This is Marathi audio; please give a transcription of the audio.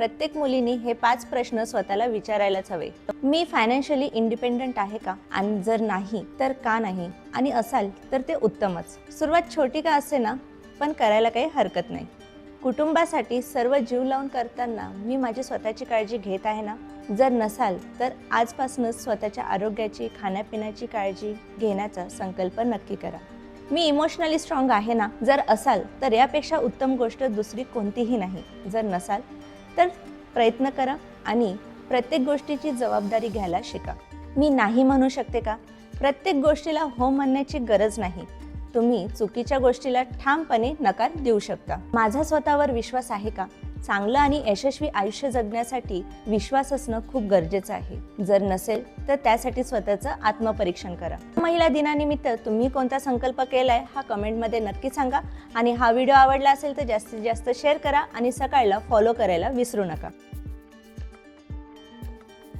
प्रत्येक मुलीने हे 5 प्रश्न स्वतःला विचारायलाच हवे. मी फायनान्शियली इंडिपेंडंट आहे का? आणि जर नाही तर का नाही? आणि असाल तर ते उत्तमच. सुरुवात छोटी का असे ना, पण करायला काही हरकत नाही. कुटुंबासाठी सर्व जीव लावून करताना मी माझी स्वतःची काळजी घेत आहे ना? जर नसाल तर आजपासूनच स्वतःच्या आरोग्याची, खाण्यापिण्याची काळजी घेण्याचा संकल्प नक्की करा. मी इमोशनली स्ट्रॉंग आहे ना? जर असाल तर यापेक्षा उत्तम गोष्ट दुसरी कोणतीही नाही. जर नसाल तर प्रयत्न करा आणि प्रत्येक गोष्टीची जबाबदारी घ्यायला शिका. मी नाही म्हणू शकते का? प्रत्येक गोष्टीला हो म्हणण्याची गरज नाही. तुम्ही चुकीच्या गोष्टीला ठामपणे नकार देऊ शकता. माझा स्वतःवर विश्वास आहे का? चांगलं आणि यशस्वी आयुष्य जगण्यासाठी विश्वास असणं खूप गरजेचं आहे. जर नसेल तर त्यासाठी स्वतःचं आत्मपरीक्षण करा. महिला दिनानिमित्त तुम्ही कोणता संकल्प केलाय हा कमेंटमध्ये नक्की सांगा. आणि हा व्हिडिओ आवडला असेल तर जास्तीत जास्त शेअर करा आणि सकाळला फॉलो करायला विसरू नका.